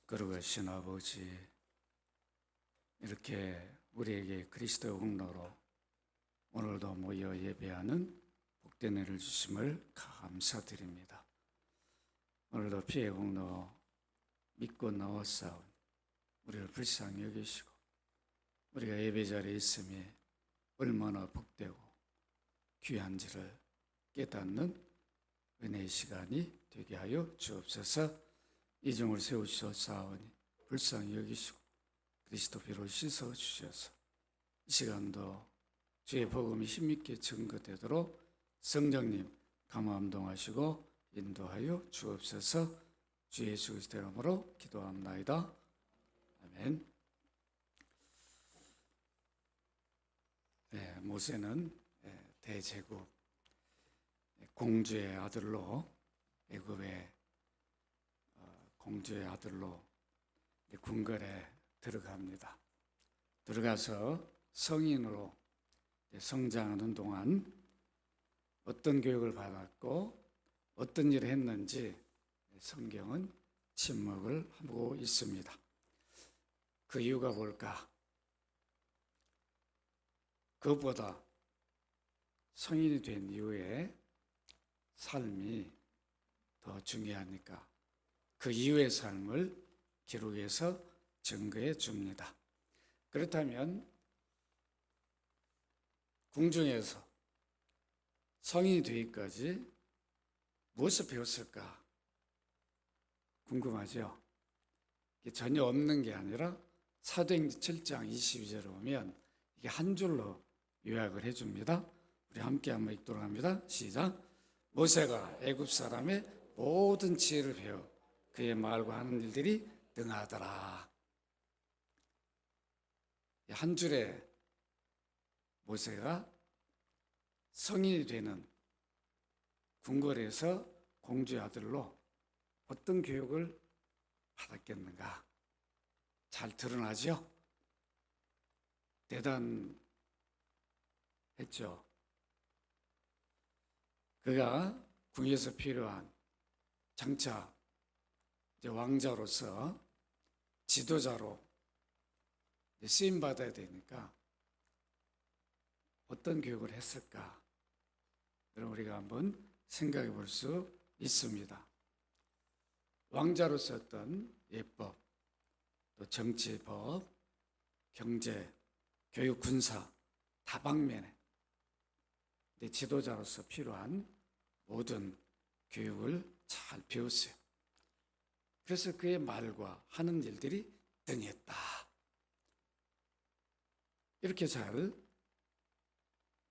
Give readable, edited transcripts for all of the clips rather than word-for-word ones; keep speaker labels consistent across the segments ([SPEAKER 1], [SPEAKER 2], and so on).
[SPEAKER 1] 거룩하신 아버지, 이렇게 우리에게 그리스도 공로로 오늘도 모여 예배하는 복된 은혜를 주심을 감사드립니다. 오늘도 피의 공로 믿고 나왔사온 우리를 불쌍히 여기시고 우리가 예배 자리에 있음이 얼마나 복되고 귀한지를 깨닫는 은혜의 시간이 되게 하여 주옵소서. 이종을 세우시사오니 불쌍히 여기시고 그리스도 피로 씻어 주셔서 이 시간도 주의 복음이 힘있게 증거되도록 성령님 감화함동하시고 인도하여 주옵소서. 주 예수 그리스도의 이름으로 기도합나이다. 아멘. 모세는 대제국 공주의 아들로 애굽의 공주의 아들로 궁궐에 들어갑니다. 들어가서 성인으로 성장하는 동안 어떤 교육을 받았고 어떤 일을 했는지 성경은 침묵을 하고 있습니다. 그 이유가 뭘까? 그것보다 성인이 된 이후에 삶이 더 중요하니까 그 이후의 삶을 기록해서 증거해 줍니다. 그렇다면 궁중에서 성인이 되기까지 무엇을 배웠을까 궁금하죠? 이게 전혀 없는 게 아니라 사도행전 7장 22절에 보면 이게 한 줄로 요약을 해줍니다. 우리 함께 한번 읽도록 합니다. 시작. 모세가 애굽 사람의 모든 지혜를 배워 그의 말과 하는 일들이 능하더라. 한 줄에 모세가 성인이 되는 궁궐에서 공주의 아들로 어떤 교육을 받았겠는가? 잘 드러나죠? 대단했죠. 그가 궁에서 필요한 장차 이제 왕자로서 지도자로 쓰임 받아야 되니까 어떤 교육을 했을까? 그럼 우리가 한번 생각해 볼 수 있습니다. 왕자로서 어떤 예법, 또 정치법, 경제, 교육, 군사 다방면에 지도자로서 필요한 모든 교육을 잘 배웠어요. 그래서 그의 말과 하는 일들이 등했다. 이렇게 잘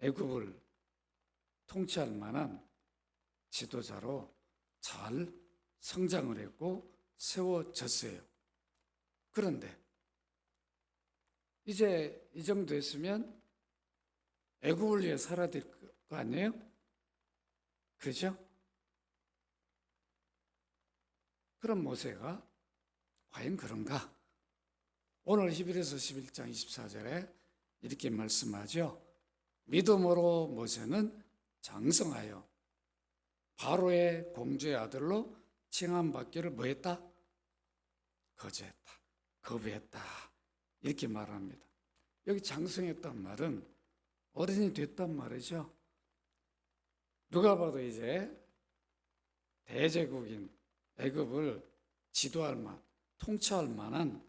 [SPEAKER 1] 애굽을 통치할 만한 지도자로 잘 성장을 했고 세워졌어요. 그런데 이제 이 정도 했으면 애굽을 위해 살아야 될 거 아니에요? 그렇죠? 그럼 모세가 과연 그런가? 오늘 히브리서 11장 24절에 이렇게 말씀하죠. 믿음으로 모세는 장성하여 바로의 공주의 아들로 칭함받기를 뭐했다? 거절했다. 거부했다. 이렇게 말합니다. 여기 장성했단 말은 어른이 됐단 말이죠. 누가 봐도 이제 대제국인 애굽을 지도할 만, 통치할 만한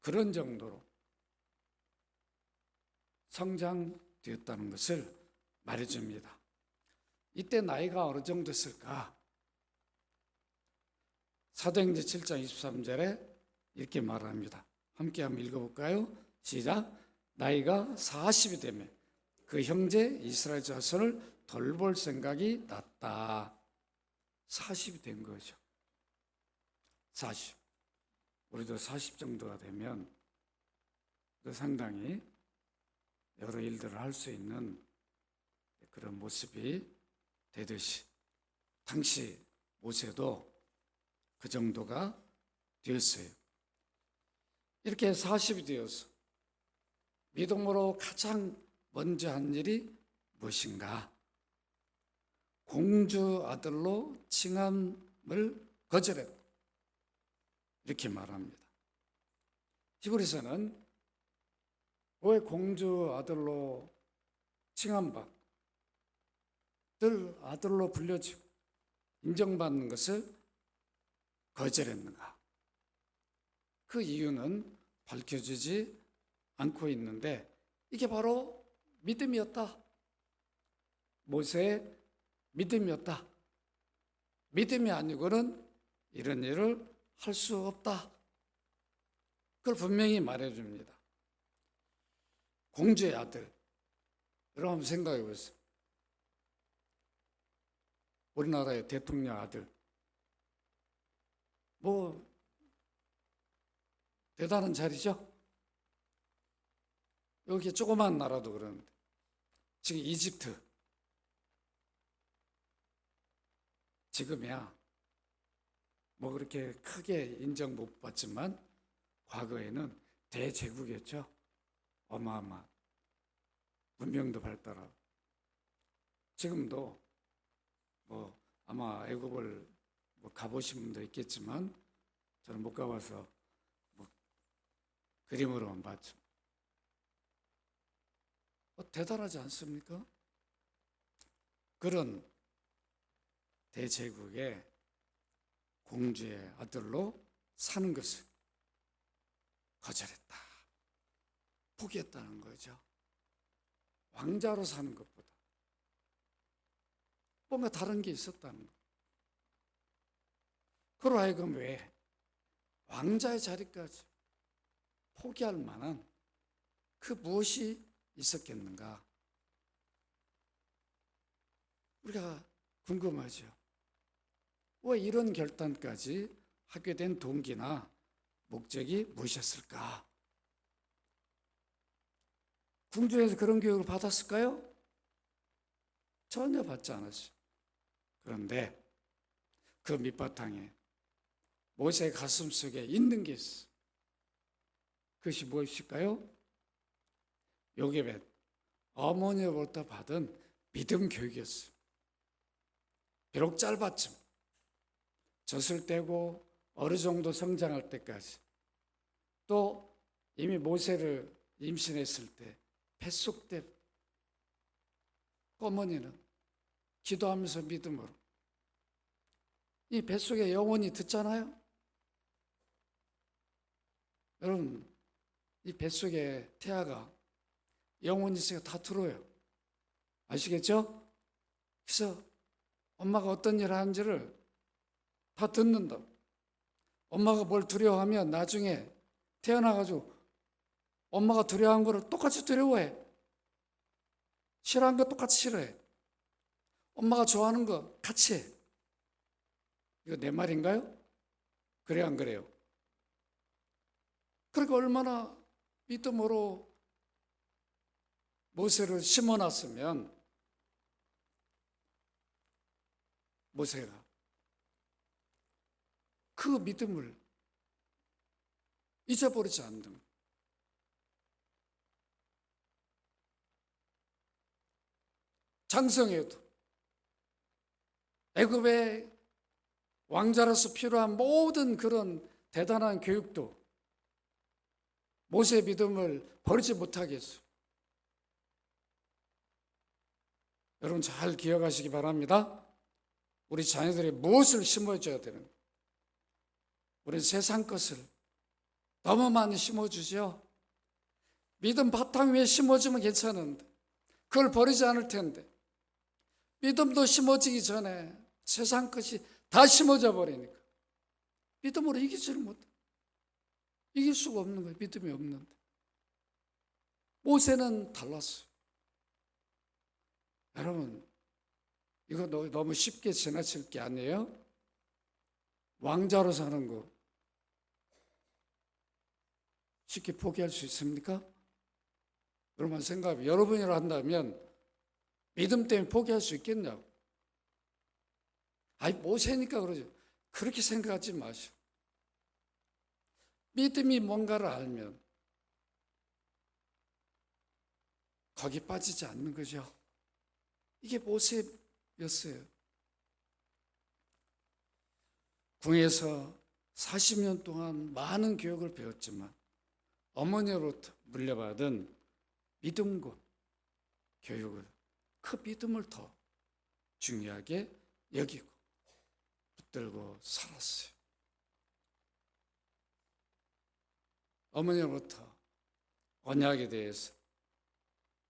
[SPEAKER 1] 그런 정도로 성장되었다는 것을 말해줍니다. 이때 나이가 어느 정도 됐을까? 사도행전 7장 23절에 이렇게 말합니다. 함께 한번 읽어볼까요? 시작. 나이가 40이 되면 그 형제 이스라엘 자손을 돌볼 생각이 났다. 40이 된 거죠. 40. 우리도 40 정도가 되면 상당히 여러 일들을 할 수 있는 그런 모습이 되듯이 당시 모세도 그 정도가 되었어요. 이렇게 40이 되어서 믿음으로 가장 먼저 한 일이 무엇인가? 공주 아들로 칭함을 거절했다. 이렇게 말합니다. 히브리서는 왜 공주 아들로 칭함받 늘 아들로 불려지고 인정받는 것을 거절했는가? 그 이유는 밝혀지지 않고 있는데 이게 바로 믿음이었다. 모세의 믿음이었다. 믿음이 아니고는 이런 일을 할 수 없다. 그걸 분명히 말해줍니다. 공주의 아들. 여러분 한번 생각해 보세요. 우리나라의 대통령 아들. 뭐 대단한 자리죠? 여기 조그만 나라도 그러는데 지금 이집트 지금이야 뭐 그렇게 크게 인정 못 받지만 과거에는 대제국이었죠. 어마어마한 문명도 발달하고 지금도 뭐 아마 애국을 뭐 가보신 분도 있겠지만 저는 못 가봐서 뭐 그림으로만 봤죠. 대단하지 않습니까? 그런 대제국의 공주의 아들로 사는 것을 거절했다. 포기했다는 거죠. 왕자로 사는 것보다 뭔가 다른 게 있었다는 거. 그로 하여금 왜 왕자의 자리까지 포기할 만한 그 무엇이 있었겠는가? 우리가 궁금하죠. 왜 이런 결단까지 하게 된 동기나 목적이 무엇이었을까? 궁중에서 그런 교육을 받았을까요? 전혀 받지 않았어요. 그런데 그 밑바탕에 모세의 가슴 속에 있는 게 있어. 그것이 무엇일까요? 요게벳 어머니로부터 받은 믿음 교육이었어요. 비록 짧았지만 젖을 떼고 어느 정도 성장할 때까지 또 이미 모세를 임신했을 때 뱃속 때 어머니는 기도하면서 믿음으로 이 뱃속에 영혼이 듣잖아요. 여러분 이 뱃속에 태아가 영혼이 있으니까 다 들어요. 아시겠죠? 그래서 엄마가 어떤 일을 하는지를 다 듣는다. 엄마가 뭘 두려워하면 나중에 태어나가지고 엄마가 두려워한 거를 똑같이 두려워해. 싫어하는 거 똑같이 싫어해. 엄마가 좋아하는 거 같이 해. 이거 내 말인가요? 그래요, 안 그래요? 그러니까 얼마나 믿음으로 모세를 심어놨으면 모세가 그 믿음을 잊어버리지 않는 거예요. 장성에도 애굽의 왕자로서 필요한 모든 그런 대단한 교육도 모세의 믿음을 버리지 못하게 했어요. 여러분 잘 기억하시기 바랍니다. 우리 자녀들이 무엇을 심어줘야 되는 거예요? 우리 세상 것을 너무 많이 심어주죠. 믿음 바탕 위에 심어주면 괜찮은데 그걸 버리지 않을 텐데 믿음도 심어지기 전에 세상 것이 다 심어져 버리니까 믿음으로 이기지를 못해. 이길 수가 없는 거예요. 믿음이 없는데. 모세는 달랐어요. 여러분 이거 너무 쉽게 지나칠 게 아니에요. 왕자로 사는 거 쉽게 포기할 수 있습니까? 여러분 생각해. 여러분이라 한다면 믿음 때문에 포기할 수 있겠냐고. 아니 모세니까 그러죠. 그렇게 생각하지 마시오. 믿음이 뭔가를 알면 거기 빠지지 않는 거죠. 이게 모세였어요. 궁에서 40년 동안 많은 교육을 배웠지만 어머니로부터 물려받은 믿음과 교육을, 그 믿음을 더 중요하게 여기고 붙들고 살았어요. 어머니로부터 언약에 대해서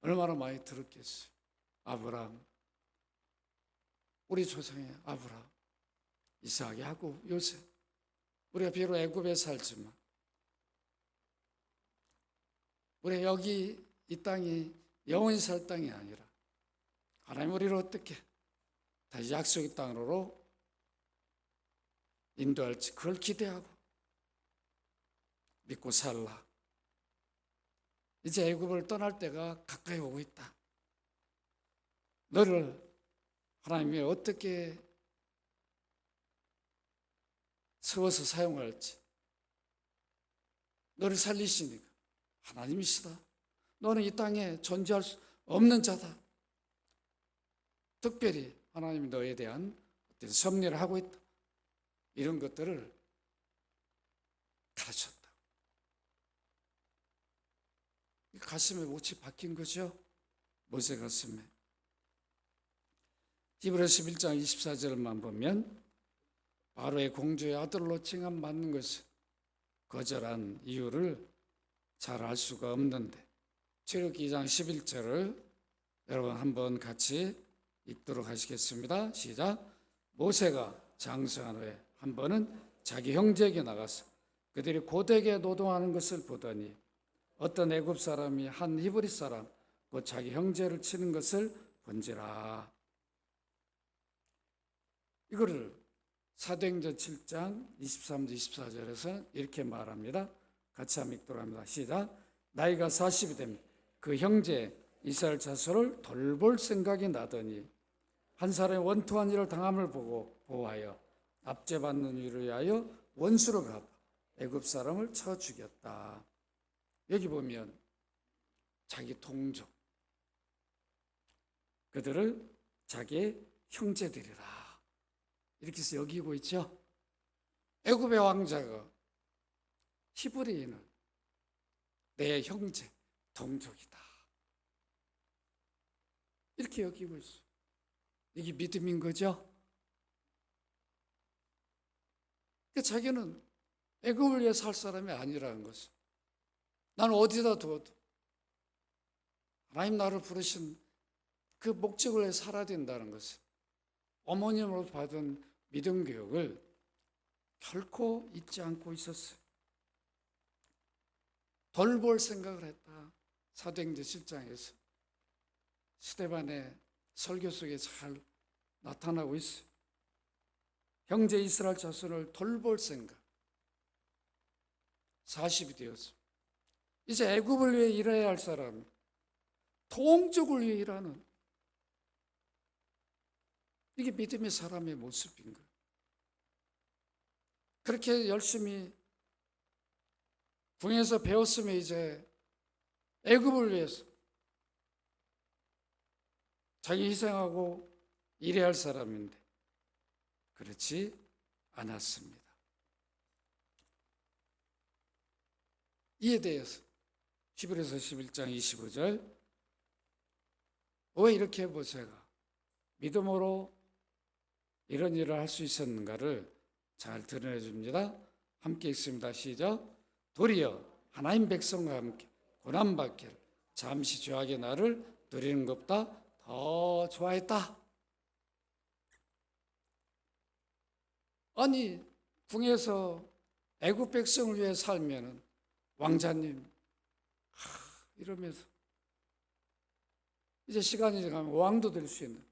[SPEAKER 1] 얼마나 많이 들었겠어요. 아브라함, 우리 조상의 아브라함, 이삭, 야곱, 요셉. 우리가 비록 애굽에 살지만 우리 여기 이 땅이 영원히 살 땅이 아니라 하나님 우리를 어떻게 다시 약속의 땅으로 인도할지 그걸 기대하고 믿고 살라. 이제 애굽을 떠날 때가 가까이 오고 있다. 너를 하나님이 어떻게 세워서 사용할지, 너를 살리시니까 하나님이시다. 너는 이 땅에 존재할 수 없는 자다. 특별히 하나님이 너에 대한 어떤 섭리를 하고 있다. 이런 것들을 가르쳤다. 가슴에 못이 박힌 거죠. 모세 가슴에. 히브리서 11장 24절만 보면 바로의 공주의 아들로 칭함받는 것을 거절한 이유를 잘 알 수가 없는데, 출애굽기 2장 11절을 여러분 한번 같이 읽도록 하시겠습니다. 시작. 모세가 장성한 후에 한 번은 자기 형제에게 나가서 그들이 고되게 노동하는 것을 보더니 어떤 애굽 사람이 한 히브리 사람 곧 자기 형제를 치는 것을 본지라. 이거를 사도행전 7장 23절 24절에서 이렇게 말합니다. 같이 한번 읽도록 합니다. 시작. 나이가 40이 되면 그 형제 이스라엘 자손을 돌볼 생각이 나더니 한 사람이 원통한 일을 당함을 보고 보호하여 압제받는 일을 위하여 원수로 갚아 애굽 사람을 쳐 죽였다. 여기 보면 자기 동족, 그들을 자기의 형제들이라 이렇게 해서 여기고 있죠. 애굽의 왕자가 히브리인을 내 형제, 동족이다 이렇게 여기고 있어요. 이게 믿음인 거죠. 그러니까 자기는 애굽을 위해 살 사람이 아니라는 것을, 나는 어디다 두어도 하나님 나를 부르신 그 목적을 위해 살아야 된다는 것을, 어머님으로부터 받은 믿음 교육을 결코 잊지 않고 있었어요. 돌볼 생각을 했다. 사도행전 7장에서 스데반의 설교 속에 잘 나타나고 있어요. 형제 이스라엘 자손을 돌볼 생각. 40이 되었어요. 이제 애굽을 위해 일해야 할 사람, 동족을 위해 일하는, 이게 믿음의 사람의 모습인 거예요. 그렇게 열심히 궁에서 배웠으면 이제 애굽을 위해서 자기 희생하고 일해야 할 사람인데 그렇지 않았습니다. 이에 대해서 히브리서 11장 25절 왜 이렇게 모세가 믿음으로 이런 일을 할 수 있었는가를 잘 드러내 줍니다. 함께 읽습니다. 시작. 도리어 하나님 백성과 함께 고난받기를 잠시 죄악의 날을 누리는 것보다 더 좋아했다. 아니 궁에서 애굽 백성을 위해 살면은 왕자님 이러면서 이제 시간이 지나면 왕도 될 수 있는,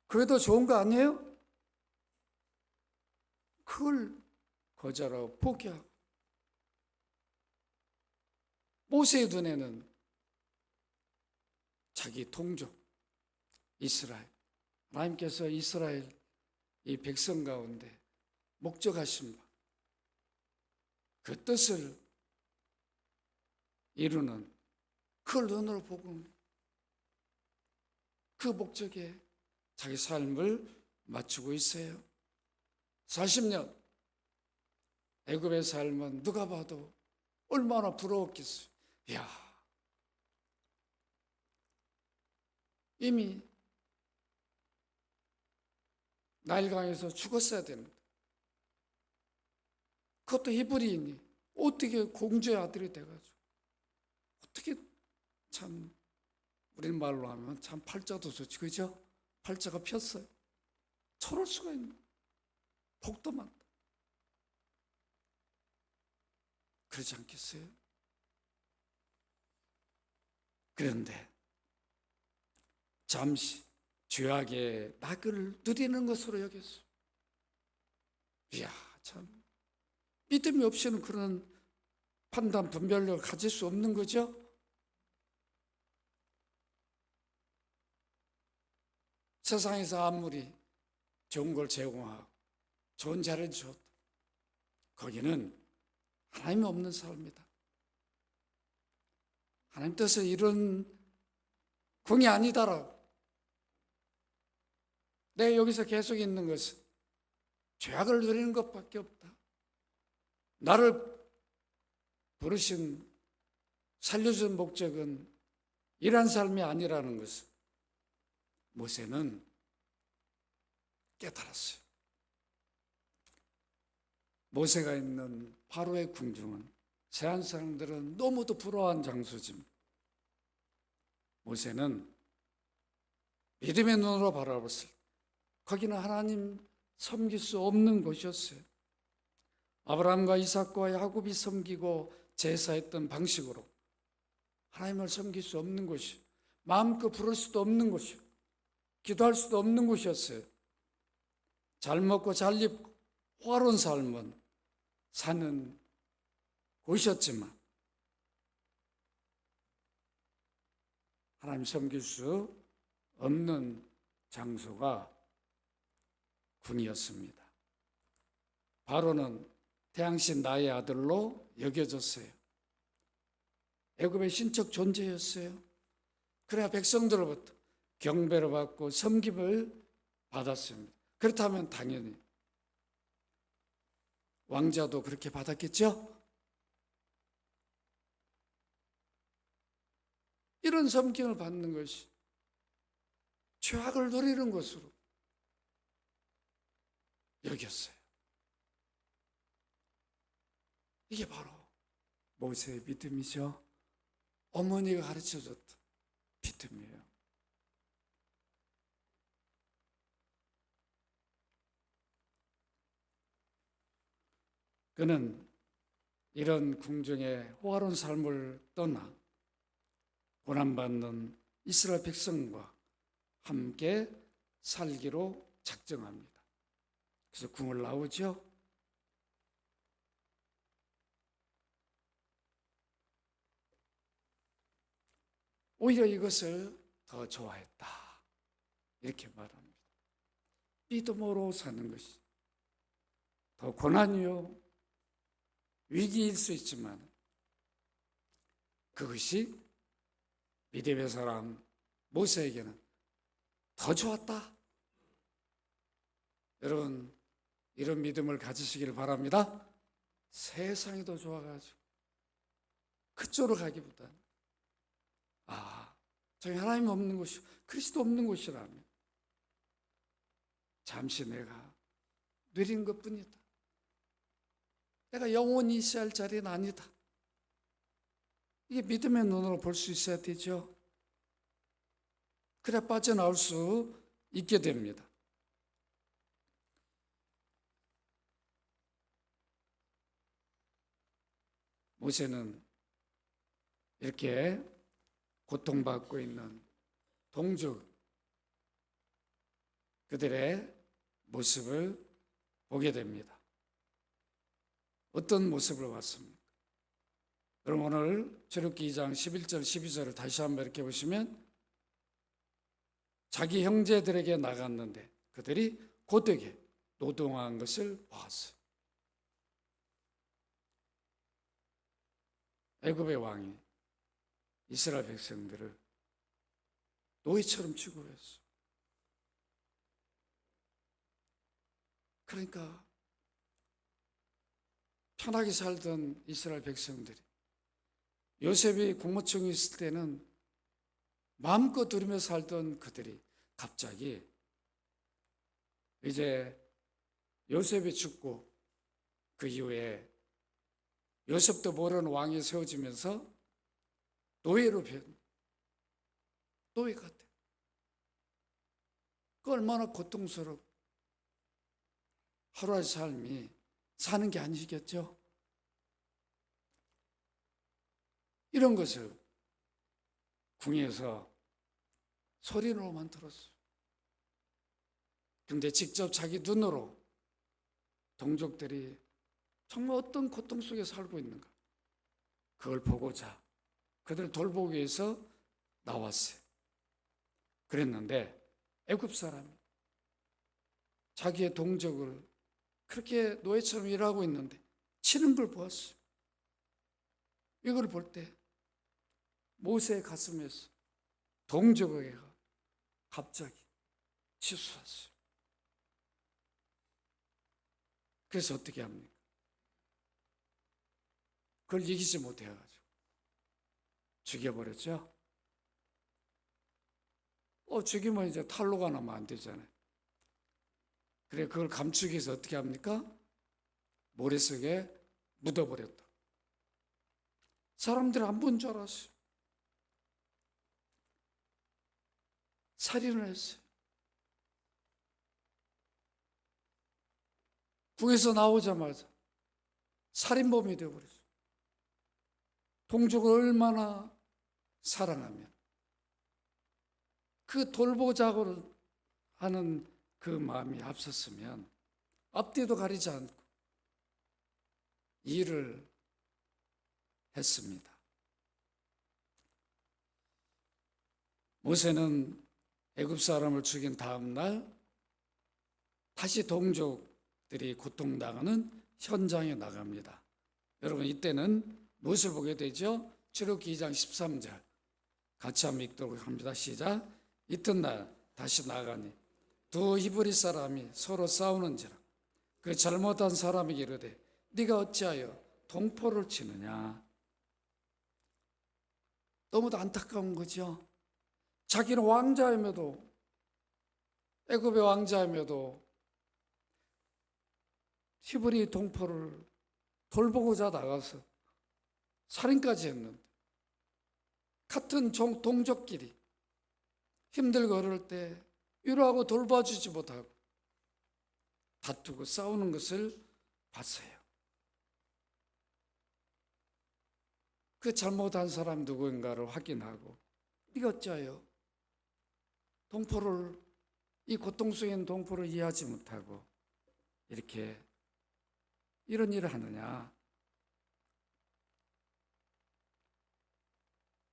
[SPEAKER 1] 그게 더 좋은 거 아니에요? 그걸 거절하고 포기하고, 모세의 눈에는 자기 동족 이스라엘, 하나님께서 이스라엘 이 백성 가운데 목적하신 바, 그 뜻을 이루는 그걸 눈으로 보고 그 목적에 자기 삶을 맞추고 있어요. 40년 애굽의 삶은 누가 봐도 얼마나 부러웠겠어요. 이야, 이미 나일강에서 죽었어야 되는데 그것도 히브리인이 어떻게 공주의 아들이 돼가지고 어떻게 참 우리는 말로 하면 참 팔자도 좋지, 그죠? 팔자가 폈어요. 저럴 수가 있나? 복도 많다. 그러지 않겠어요? 그런데 잠시 죄악의 낙을 누리는 것으로 여겼어. 이야, 참 믿음이 없이는 그런 판단 분별력을 가질 수 없는 거죠. 세상에서 아무리 좋은 걸 제공하고 좋은 자리를 줬다, 거기는 하나님이 없는 삶이다. 하나님 뜻에서 이런 궁이 아니다라고. 내가 여기서 계속 있는 것은 죄악을 누리는 것밖에 없다. 나를 부르신, 살려준 목적은 이런 삶이 아니라는 것을 모세는 깨달았어요. 모세가 있는 바로의 궁중은 세상 사람들은 너무도 부러워한 장소지만 모세는 믿음의 눈으로 바라봤을 때 거기는 하나님 섬길 수 없는 곳이었어요. 아브라함과 이삭과 야곱이 섬기고 제사했던 방식으로 하나님을 섬길 수 없는 곳이, 마음껏 부를 수도 없는 곳이, 기도할 수도 없는 곳이었어요. 잘 먹고 잘 입고 호화로운 삶은 사는 곳이었지만 하나님 섬길 수 없는 장소가 궁이었습니다. 바로는 태양신 나의 아들로 여겨졌어요. 애굽의 신적 존재였어요. 그래야 백성들로부터 경배를 받고 섬김을 받았습니다. 그렇다면 당연히 왕자도 그렇게 받았겠죠? 이런 섬김을 받는 것이 죄악을 누리는 것으로 여겼어요. 이게 바로 모세의 믿음이죠. 어머니가 가르쳐줬던 믿음이에요. 그는 이런 궁중의 호화로운 삶을 떠나 고난받는 이스라엘 백성과 함께 살기로 작정합니다. 그래서 궁을 나오죠. 오히려 이것을 더 좋아했다, 이렇게 말합니다. 믿음으로 사는 것이 더 고난이요 위기일 수 있지만 그것이 믿음의 사람 모세에게는 더 좋았다. 여러분, 이런 믿음을 가지시기를 바랍니다. 세상이 더 좋아가지고 그쪽으로 가기보다는 저기 하나님 없는 곳이, 그리스도 없는 곳이라면 잠시 내가 누린 것뿐이다. 내가 영원히 있어야 할 자리는 아니다. 이게 믿음의 눈으로 볼 수 있어야 되죠. 그래 빠져나올 수 있게 됩니다. 모세는 이렇게 고통받고 있는 동족 그들의 모습을 보게 됩니다. 어떤 모습을 봤습니까? 여러분, 오늘 출애굽기 2장 11절 12절을 다시 한번 이렇게 보시면 자기 형제들에게 나갔는데 그들이 고되게 노동한 것을 보았어요. 애굽의 왕이 이스라엘 백성들을 노예처럼 취급했어. 그러니까 편하게 살던 이스라엘 백성들이 요셉이 국무총리 있을 때는 마음껏 누리며 살던 그들이 갑자기 이제 요셉이 죽고 그 이후에 요셉도 모르는 왕이 세워지면서 노예로 노예 같아. 그 얼마나 고통스럽고 하루의 삶이 사는 게 아니겠죠? 이런 것을 궁에서 소리로만 들었어요. 근데 직접 자기 눈으로 동족들이 정말 어떤 고통 속에 살고 있는가, 그걸 보고자 그들을 돌보기 위해서 나왔어요. 그랬는데 애굽 사람이 자기의 동족을 그렇게 노예처럼 일하고 있는데 치는 걸 보았어요. 이걸 볼 때 모세의 가슴에서 동족에게가 갑자기 치솟았어요. 그래서 어떻게 합니까? 그걸 이기지 못해가지고 죽여버렸죠. 죽이면 이제 탈로가 나면 안 되잖아요. 그래, 그걸 감추기 위해서 어떻게 합니까? 모래 속에 묻어버렸다. 사람들이 안 본 줄 알았어요. 살인을 했어요. 궁에서 나오자마자 살인범이 되어버렸어요. 동족을 얼마나 사랑하면 그 돌보자고 하는 그 마음이 앞섰으면 앞뒤도 가리지 않고 일을 했습니다. 모세는 애굽 사람을 죽인 다음 날 다시 동족들이 고통당하는 현장에 나갑니다. 여러분, 이때는 무엇을 보게 되죠? 출애굽기 2장 13절 같이 한번 읽도록 합니다. 시작. 이튿날 다시 나가니 두 히브리 사람이 서로 싸우는지라 그 잘못한 사람에게 이르되 네가 어찌하여 동포를 치느냐. 너무도 안타까운 거죠. 자기는 왕자임에도, 애굽의 왕자임에도 히브리 동포를 돌보고자 나가서 살인까지 했는데, 같은 동족끼리 힘들고 어려울 때 위로하고 돌봐주지 못하고 다투고 싸우는 것을 봤어요. 그 잘못한 사람 누구인가를 확인하고 네가 어찌하여 동포를, 이 고통 속에 있는 동포를 이해하지 못하고 이렇게 이런 일을 하느냐,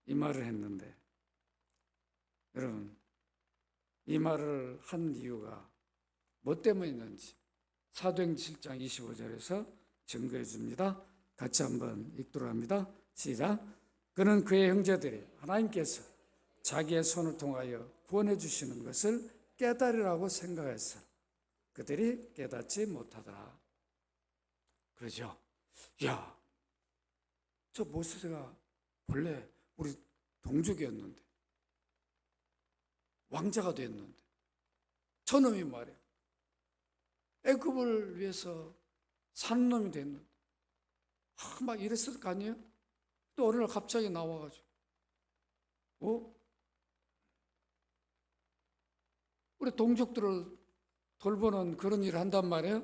[SPEAKER 1] 이 말을 했는데, 여러분, 이 말을 한 이유가 뭐 때문이었는지 사도행전 7장 25절에서 증거해 줍니다. 같이 한번 읽도록 합니다. 시작. 그는 그의 형제들이 하나님께서 자기의 손을 통하여 구원해 주시는 것을 깨달으라고 생각했어. 그들이 깨닫지 못하더라. 그러죠. 야, 저 모세가 본래 우리 동족이었는데, 왕자가 됐는데, 저놈이 말이야, 애굽을 위해서 사는 놈이 됐는데, 막 이랬을 거 아니에요? 또 어느 날 갑자기 나와가지고, 우리 동족들을 돌보는 그런 일을 한단 말이에요?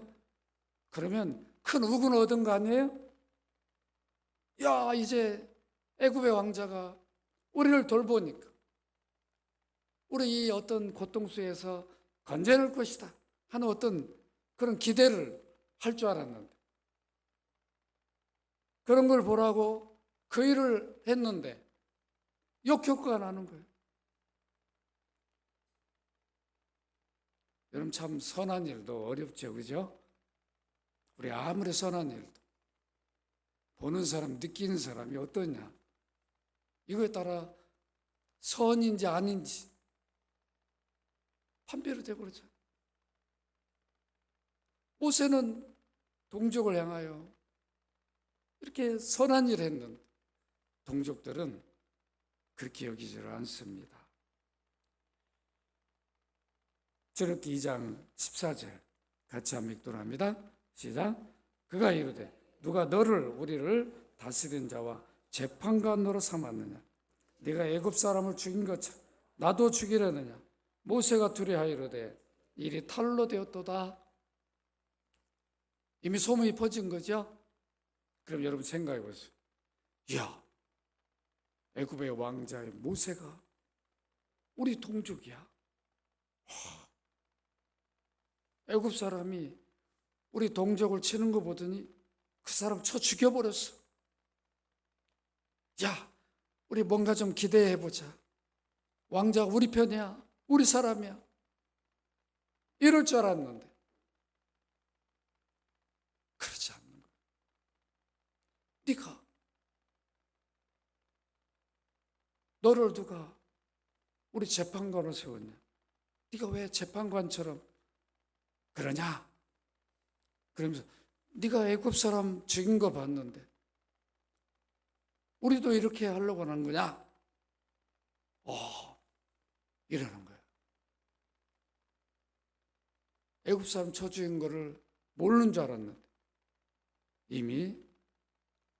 [SPEAKER 1] 그러면 큰 우군을 얻은 거 아니에요? 야, 이제 애굽의 왕자가 우리를 돌보니까 우리 이 어떤 고통 속에서 건져낼 것이다 하는 어떤 그런 기대를 할 줄 알았는데, 그런 걸 보라고 그 일을 했는데 역효과가 나는 거예요. 여러분, 참 선한 일도 어렵죠, 그죠? 우리 아무리 선한 일도 보는 사람, 느끼는 사람이 어떠냐, 이거에 따라 선인지 아닌지 판별이 되어버리죠. 모세는 동족을 향하여 그렇게 선한 일 했는데 동족들은 그렇게 여기지를 않습니다. 출애굽기 2장 14절 같이 한번 읽도록 합니다. 시작. 그가 이르되 누가 너를 우리를 다스린 자와 재판관으로 삼았느냐? 네가 애굽 사람을 죽인 것처럼 나도 죽이려느냐? 모세가 두려하이르되 일이 탈로 되었도다. 이미 소문이 퍼진 거죠? 그럼 여러분 생각해 보세요. 이야, 애굽의 왕자의 모세가 우리 동족이야. 애굽 사람이 우리 동족을 치는 거 보더니 그 사람 쳐 죽여버렸어. 야, 우리 뭔가 좀 기대해보자. 왕자가 우리 편이야. 우리 사람이야. 이럴 줄 알았는데 그렇지 않는 거야. 네가 너를 누가 우리 재판관으로 세웠냐? 네가 왜 재판관처럼 그러냐? 그러면서 네가 애굽 사람 죽인 거 봤는데 우리도 이렇게 하려고 하는 거냐? 이러는 거예요. 애굽 사람 쳐 죽인 거를 모르는 줄 알았는데 이미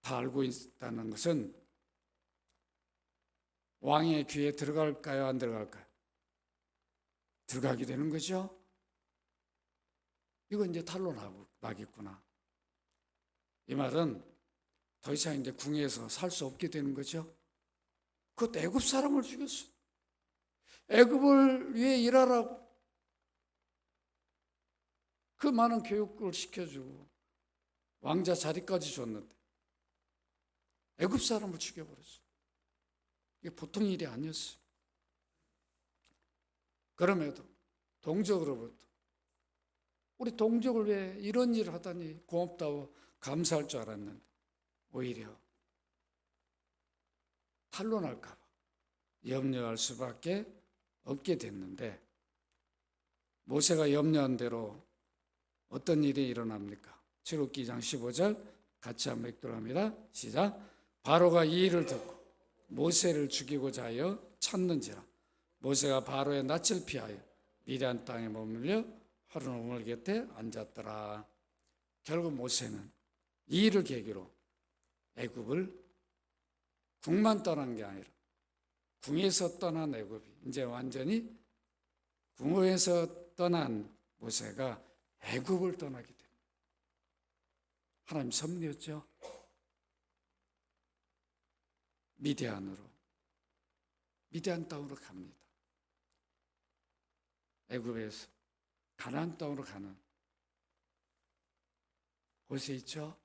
[SPEAKER 1] 다 알고 있다는 것은 왕의 귀에 들어갈까요? 안 들어갈까요? 들어가게 되는 거죠. 이거 이제 탄로 나겠구나. 이 말은 더 이상 이제 궁에서 살 수 없게 되는 거죠. 그것도 애굽 사람을 죽였어. 애굽을 위해 일하라고 그 많은 교육을 시켜주고 왕자 자리까지 줬는데 애굽 사람을 죽여버렸어. 이게 보통 일이 아니었어요. 그럼에도 동족으로부터 우리 동족을 위해 이런 일을 하다니 고맙다고 감사할 줄 알았는데 오히려 탄로날까 봐 염려할 수밖에 없게 됐는데 모세가 염려한 대로 어떤 일이 일어납니까? 출애굽기 2장 15절 같이 한번 읽도록 합니다. 시작. 바로가 이 일을 듣고 모세를 죽이고자 하여 찾는지라 모세가 바로의 낯을 피하여 미디안 땅에 머물려 하루 우물 곁에 앉았더라. 결국 모세는 이 일을 계기로 애굽을 궁만 떠난 게 아니라 궁에서 떠난 애굽이 이제 완전히 궁에서 떠난 모세가 애굽을 떠나게 됩니다. 하나님 섭리였죠. 미디안 땅으로 갑니다. 애굽에서 가나안 땅으로 가는 곳에 있죠.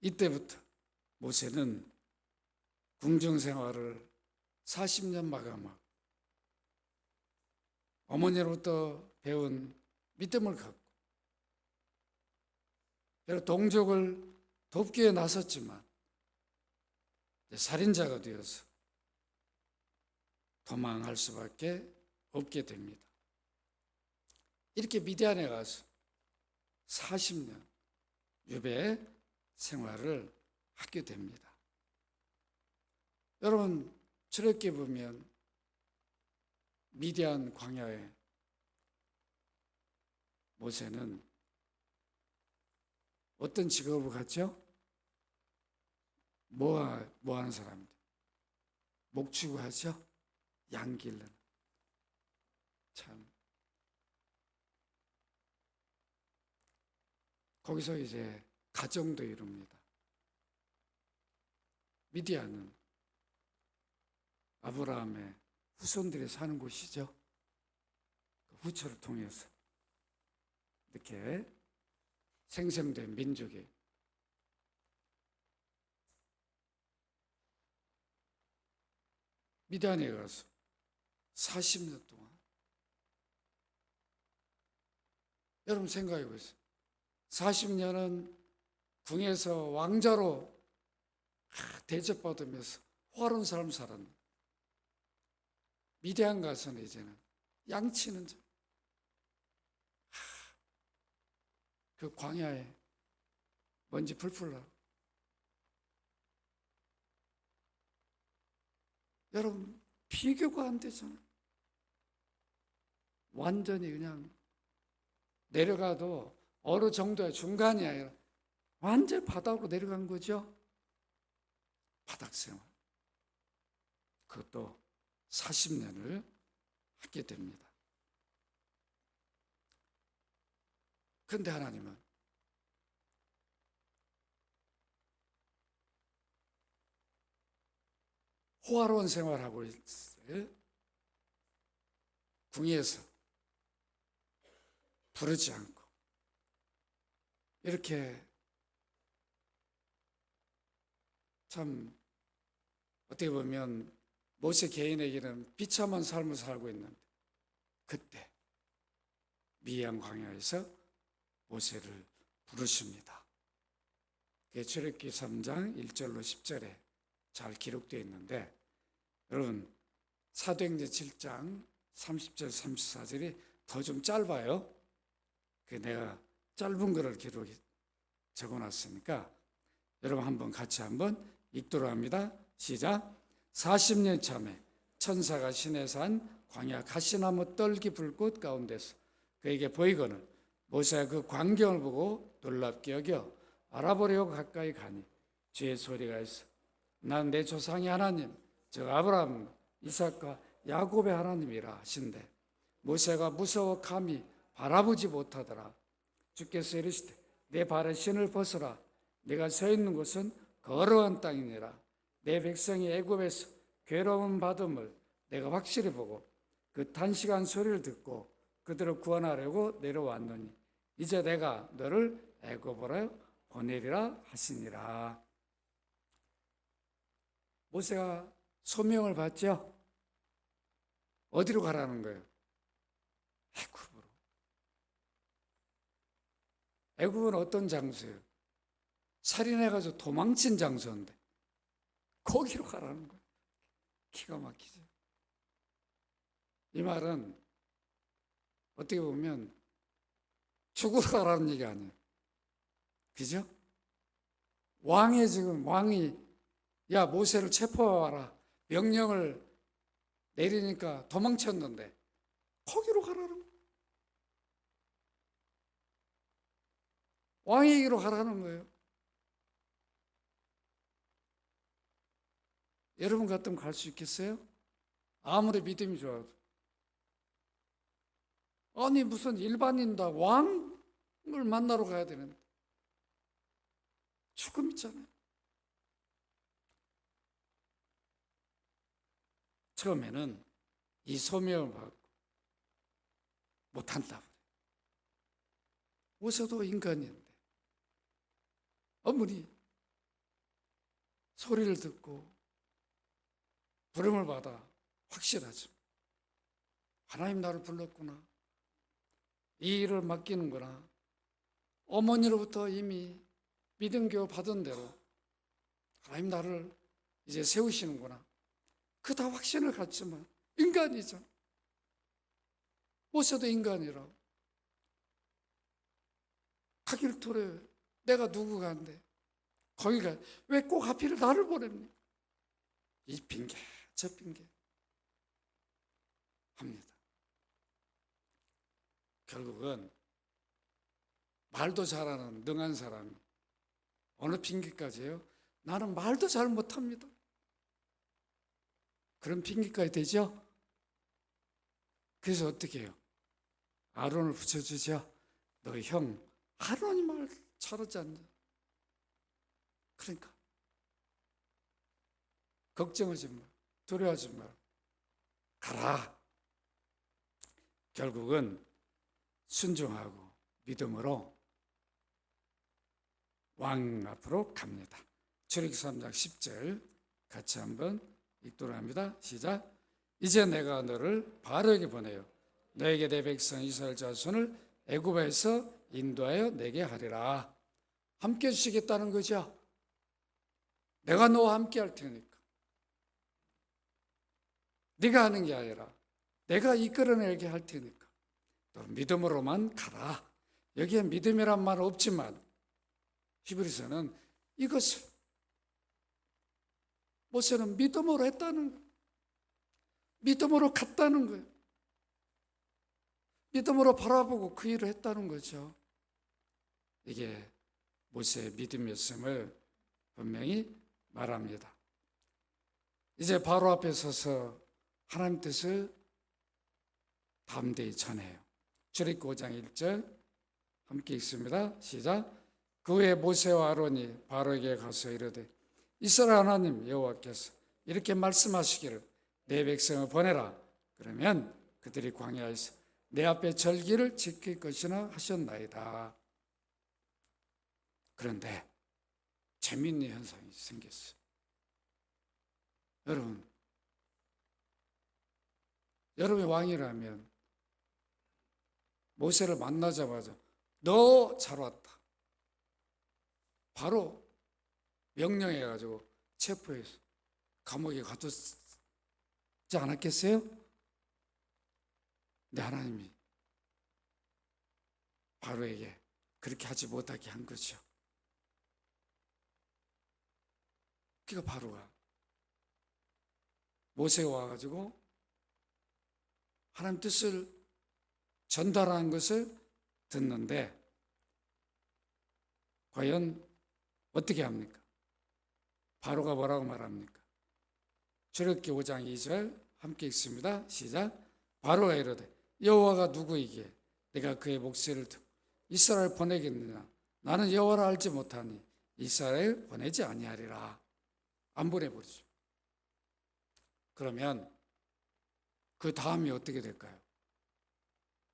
[SPEAKER 1] 이때부터 모세는 궁중 생활을 40년 마감하고 어머니로부터 배운 믿음을 갖고 비록 동족을 돕기 위해 나섰지만 살인자가 되어서 도망할 수밖에 없게 됩니다. 이렇게 미디안에 가서 40년 유배 생활을 하게 됩니다. 여러분 출애굽기 보면 미디안 광야에 모세는 어떤 직업을 갖죠? 뭐 하는 사람인데? 목축을 하죠? 양 기르는. 참. 거기서 이제 가정도 이룹니다. 미디안은 아브라함의 후손들이 사는 곳이죠. 그 후처를 통해서 이렇게 생성된 민족이 미디안에 가서 40년 동안 여러분 생각해 보세요. 40년은 궁에서 왕자로 대접받으면서 화로운 삶을 살았는데 미디안 가서는 이제는 양치는 자. 그 광야에 먼지 풀풀 나. 여러분, 비교가 안 되잖아요. 완전히 그냥 내려가도 어느 정도의 중간이 아니라 완전 바닥으로 내려간 거죠. 바닥 생활. 그것도 40년을 하게 됩니다. 그런데 하나님은 호화로운 생활하고 있어요. 궁에서 부르지 않고 이렇게 참 어떻게 보면 모세 개인에게는 비참한 삶을 살고 있는데 그때 미디안 광야에서 모세를 부르십니다. 그게 출애굽기 3장 1절로 10절에 잘 기록되어 있는데 여러분 사도행전 7장 30절 34절이 더 좀 짧아요. 내가 짧은 거를 기록해 적어놨으니까 여러분 한번 같이 한번 읽도록 합니다. 시작. 40년 참에 천사가 시내산 광야 가시나무 떨기 불꽃 가운데서 그에게 보이거늘 모세가 그 광경을 보고 놀랍게 여겨 알아보려고 가까이 가니 주의 소리가 있어 난 내 조상의 하나님 즉 아브라함 이삭과 야곱의 하나님이라 하신대 모세가 무서워 감히 바라보지 못하더라. 주께서 이르시되 내 발에 신을 벗어라. 내가 서 있는 곳은 거룩한 땅이니라. 내 백성이 애굽에서 괴로움 받음을 내가 확실히 보고 그 단식한 소리를 듣고 그들을 구원하려고 내려왔노니 이제 내가 너를 애굽으로 보내리라 하시니라. 모세가 소명을 받죠. 어디로 가라는 거예요? 애굽으로. 애굽은 어떤 장소예요? 살인해가지고 도망친 장소인데 거기로 가라는 거예요. 기가 막히죠. 이 말은 어떻게 보면 죽으러 가라는 얘기 아니에요. 그죠? 왕이 야 모세를 체포하라 명령을 내리니까 도망쳤는데 거기로 가라는 거예요. 왕에게로 가라는 거예요. 여러분 같으면 갈 수 있겠어요? 아무리 믿음이 좋아도. 아니 무슨 일반인다 왕을 만나러 가야 되는데 죽음 있잖아요. 처음에는 이 소명을 받고 못한다. 모세도 인간인데 어머니 소리를 듣고 부름을 받아 확실하죠. 하나님 나를 불렀구나. 이 일을 맡기는구나. 어머니로부터 이미 믿음 교육 받은 대로 하나님 나를 이제 세우시는구나. 그 다 확신을 갖지만 인간이죠. 모세도 인간이라고. 가기를 두려워요. 내가 누구가 한데 거기가 왜 꼭 하필 나를 보냅니까? 이 핑계 저 핑계 합니다. 결국은 말도 잘하는 능한 사람이 어느 핑계까지예요? 나는 말도 잘 못합니다. 그런 핑계까지 되죠? 그래서 어떻게 해요? 아론을 붙여주죠. 너 형 아론이 말 잘하지 않냐? 그러니까 걱정하지 마, 두려워하지 마, 가라. 결국은 순종하고 믿음으로 왕 앞으로 갑니다. 출애굽기 3장 10절 같이 한번 읽도록 합니다. 시작. 이제 내가 너를 바로에게 보내요. 너에게 내 백성 이스라엘 자손을 애굽에서 인도하여 내게 하리라. 함께 해주시겠다는 거죠. 내가 너와 함께 할 테니까. 네가 하는 게 아니라 내가 이끌어내게 할 테니까. 또 믿음으로만 가라. 여기에 믿음이란 말은 없지만 히브리서는 이것을 모세는 믿음으로 했다는 거예요. 믿음으로 갔다는 거예요. 믿음으로 바라보고 그 일을 했다는 거죠. 이게 모세의 믿음이었음을 분명히 말합니다. 이제 바로 앞에 서서 하나님 뜻을 담대히 전해요. 출애굽기 5장 1절 함께 읽습니다. 시작. 그 후에 모세와 아론이 바로에게 가서 이르되 이스라엘 하나님 여호와께서 이렇게 말씀하시기를 내 백성을 보내라. 그러면 그들이 광야에서 내 앞에 절기를 지킬 것이나 하셨나이다. 그런데 재미있는 현상이 생겼어요. 여러분이 왕이라면 모세를 만나자마자 너 잘 왔다. 바로 명령해가지고 체포해서 감옥에 가뒀지 않았겠어요? 근데 하나님이 바로에게 그렇게 하지 못하게 한 거죠. 그러니까 바로가 모세가 와가지고 하나님 뜻을 전달하는 것을 듣는데 과연 어떻게 합니까? 바로가 뭐라고 말합니까? 출애굽기 5장 2절 함께 읽습니다. 시작. 바로가 이르되 여호와가 누구이기에 내가 그의 목소리를 듣고 이스라엘을 보내겠느냐? 나는 여호와를 알지 못하니 이스라엘을 보내지 아니하리라. 안 보내버리죠. 그러면 그 다음이 어떻게 될까요?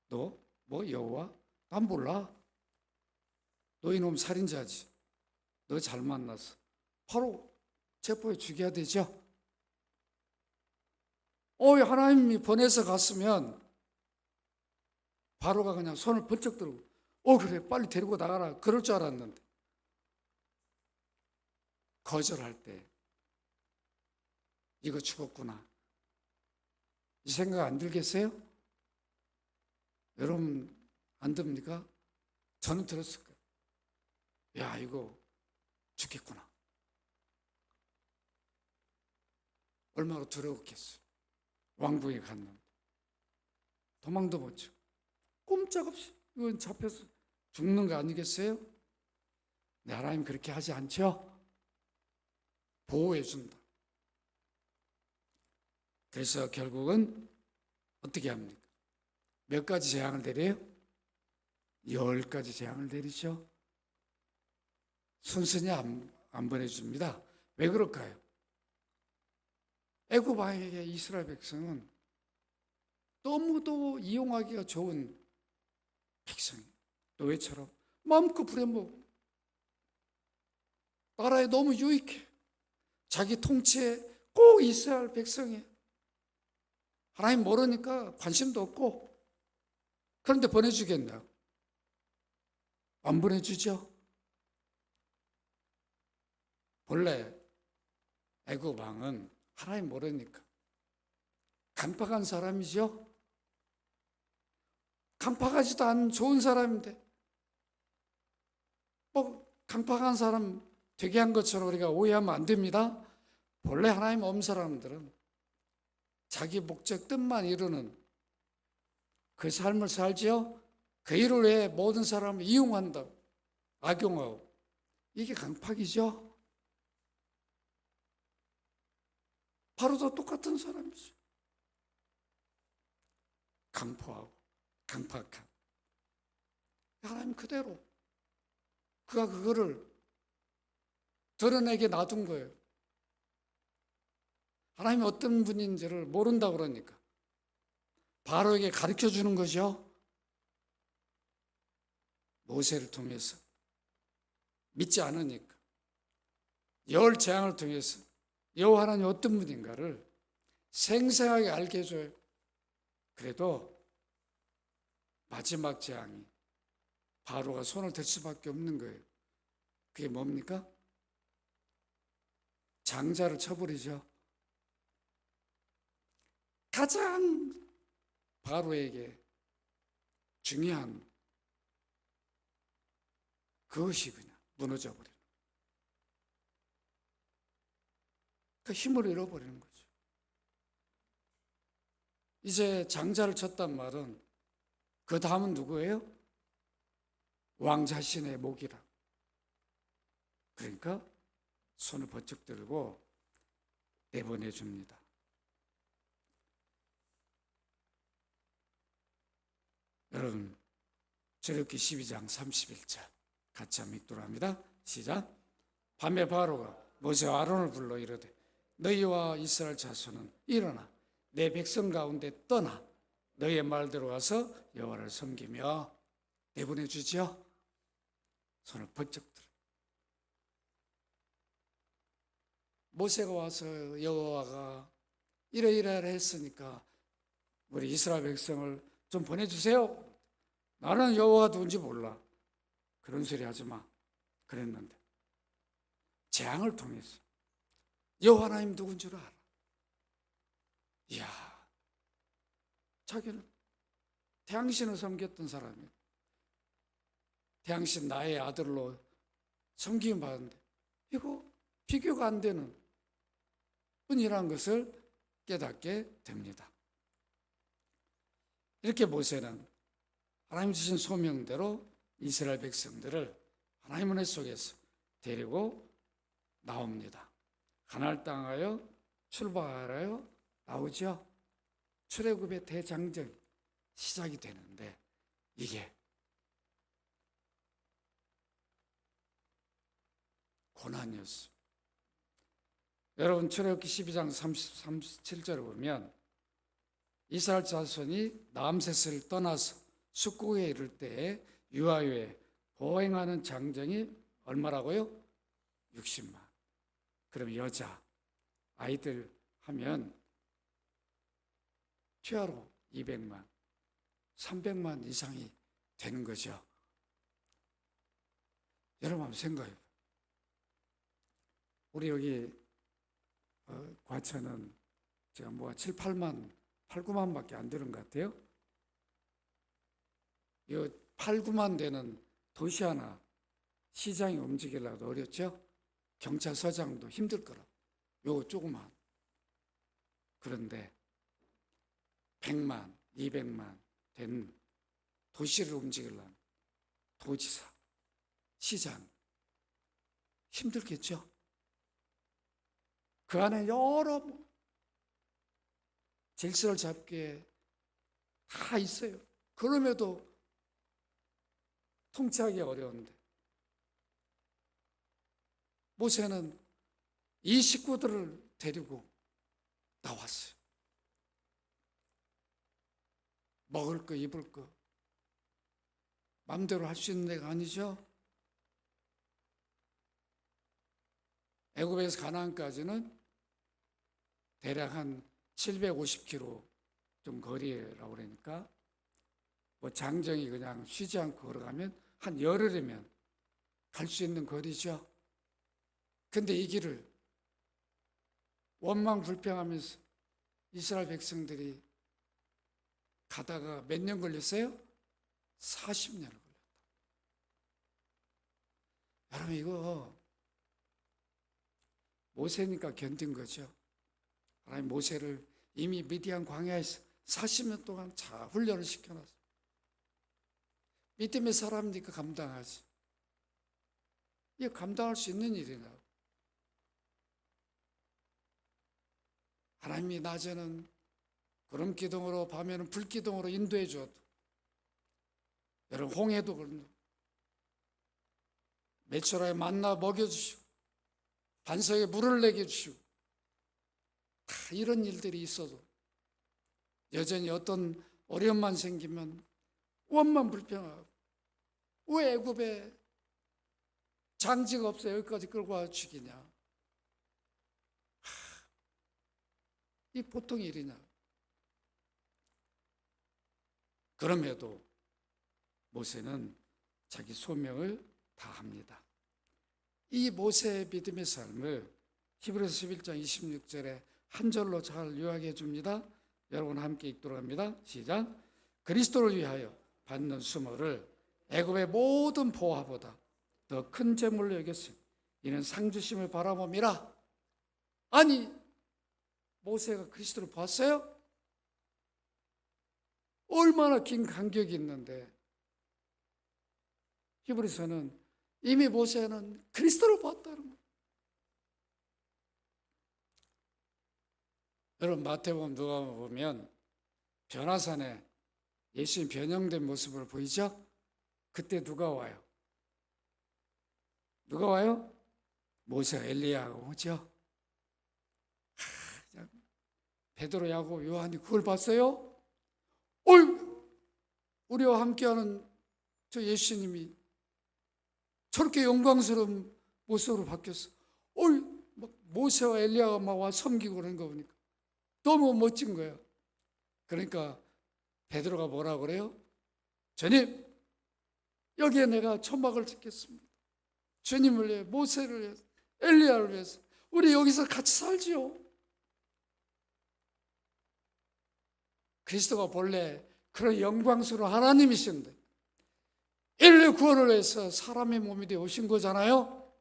[SPEAKER 1] 너 뭐 여호와? 난 몰라. 너 이놈 살인자지. 너 잘 만났어. 바로 체포해 죽여야 되죠. 하나님이 보내서 갔으면 바로가 그냥 손을 번쩍 들고 그래 빨리 데리고 나가라 그럴 줄 알았는데 거절할 때 이거 죽었구나 이 생각 안 들겠어요? 여러분 안 듭니까? 저는 들었을 거예요. 야 이거 죽겠구나. 얼마나 두려웠겠어요. 왕궁에 갔는데 도망도 못 치고 꼼짝없이 이건 잡혀서 죽는 거 아니겠어요? 네, 하나님 그렇게 하지 않죠? 보호해 준다. 그래서 결국은 어떻게 합니까? 몇 가지 재앙을 내려요? 10가지 재앙을 내리죠. 순순히 안 보내줍니다. 왜 그럴까요? 애굽 왕에게 이스라엘 백성은 너무도 이용하기가 좋은 백성이에요. 노예처럼 마음껏 부려먹고 나라에 너무 유익해. 자기 통치에 꼭 있어야 할 백성이에요. 하나님 모르니까 관심도 없고 그런데 보내주겠나? 안 보내주죠. 본래 애굽 왕은 하나님 모르니까 간파간 사람이죠. 간파가지도 않은 좋은 사람인데 간파간 사람 되게 한 것처럼 우리가 오해하면 안 됩니다. 본래 하나님 없는 사람들은 자기 목적 뜻만 이루는 그 삶을 살지요. 그 일을 위해 모든 사람을 이용한다고 악용하고 이게 강팍이죠. 바로도 똑같은 사람이죠. 강포하고 강팍한 하나님 그대로 그가 그거를 드러내게 놔둔 거예요. 하나님이 어떤 분인지를 모른다 그러니까 바로에게 가르쳐 주는 거죠. 모세를 통해서 믿지 않으니까 열 재앙을 통해서 여호와 하나님 어떤 분인가를 생생하게 알게 해줘요. 그래도 마지막 재앙이 바로가 손을 댈 수밖에 없는 거예요. 그게 뭡니까? 장자를 쳐버리죠. 가장 바로에게 중요한 그것이 그냥 무너져 버리는. 그 힘을 잃어버리는 거죠. 이제 장자를 쳤단 말은 그 다음은 누구예요? 왕 자신의 목이라. 그러니까 손을 번쩍 들고 내보내 줍니다. 여러분, 출애굽기 12장 31절 같이 한번 읽도록 합니다. 시작. 밤에 바로가 모세와 아론을 불러 이르되 너희와 이스라엘 자손은 일어나 내 백성 가운데 떠나 너희의 말대로 와서 여호와를 섬기며 내보내 주지요. 손을 번쩍 들어. 모세가 와서 여호와가 이러이러하라 했으니까 우리 이스라엘 백성을 좀 보내주세요. 나는 여호와가 누군지 몰라. 그런 소리 하지 마. 그랬는데 재앙을 통해서 여호와 하나님 누군 줄 알아. 이야, 자기는 태양신을 섬겼던 사람이에요. 태양신 나의 아들로 섬김 받는데 이거 비교가 안 되는 뿐이라는 것을 깨닫게 됩니다. 이렇게 모세는 하나님 주신 소명대로 이스라엘 백성들을 하나님의 은혜 속에서 데리고 나옵니다. 가나안 땅하여 출발하여 나오죠. 출애굽의 대장정이 시작이 되는데 이게 고난이었어요. 여러분 출애굽기 12장 37절을 보면 이스라엘 자손이 라암세스를 떠나서 숙고에 이를 때에 유아요에 보행하는 장정이 얼마라고요? 60만. 그럼 여자, 아이들 하면 최하로 200만, 300만 이상이 되는 거죠. 여러분 한번 생각해요. 우리 여기 과천은 제가 7, 8만, 8, 9만밖에 안 되는 것 같아요. 이 8, 9만 되는 도시 하나 시장이 움직이려도 어렵죠. 경찰서장도 힘들 거라. 요 조그만. 그런데 100만, 200만 된 도시를 움직이려면 도지사, 시장 힘들겠죠. 그 안에 여러 질서를 잡기에 다 있어요. 그럼에도 통치하기 어려운데 모세는 이 식구들을 데리고 나왔어요. 먹을 거 입을 거 마음대로 할 수 있는 데가 아니죠. 애굽에서 가나안까지는 대략 한 750km 좀 거리라고 그러니까 장정이 그냥 쉬지 않고 걸어가면 한 열흘이면 갈 수 있는 거리죠. 근데 이 길을 원망불평하면서 이스라엘 백성들이 가다가 몇 년 걸렸어요? 40년을 걸렸다. 여러분 이거 모세니까 견딘 거죠. 하나님 모세를 이미 미디안 광야에서 40년 동안 잘 훈련을 시켜놨어요. 믿음의 사람이니까 감당하지. 이게 감당할 수 있는 일이나. 하나님이 낮에는 구름 기둥으로 밤에는 불 기둥으로 인도해 줘도 여러분 홍해도 그런다. 메추라에 만나 먹여주시고 반석에 물을 내게 주시고 다 이런 일들이 있어도 여전히 어떤 어려움만 생기면 원만 불평하고 왜 애굽에 장지가 없어요? 여기까지 끌고 와 죽이냐? 이 보통 일이냐? 그럼에도 모세는 자기 소명을 다합니다. 이 모세의 믿음의 삶을 히브리서 11장 26절에 한 절로 잘 요약해 줍니다. 여러분 함께 읽도록 합니다. 시작. 그리스도를 위하여 받는 수모를 애굽의 모든 보화보다 더 큰 재물로 여겼으니 이는 상 주심을 바라봄이라. 아니, 모세가 그리스도를 봤어요? 얼마나 긴 간격이 있는데, 히브리서는 이미 모세는 그리스도를 봤다는 거예요. 여러분, 마태복음 누가복음 보면 변화산에 예수님 변형된 모습을 보이죠? 그때 누가 와요? 누가 와요? 모세와 엘리야가 오죠. 베드로, 야고보, 요한이 그걸 봤어요? 어이, 우리와 함께하는 저 예수님이 저렇게 영광스러운 모습으로 바뀌었어. 어이, 막 모세와 엘리야가 막 와 섬기고 그런 거 보니까 너무 멋진 거예요. 그러니까 베드로가 뭐라 그래요? 주님, 여기에 내가 천막을 짓겠습니다. 주님을 위해, 모세를 위해서, 엘리야를 위해서 우리 여기서 같이 살지요. 그리스도가 본래 그런 영광스러운 하나님이신데 인류 구원을 위해서 사람의 몸이 되어 오신 거잖아요.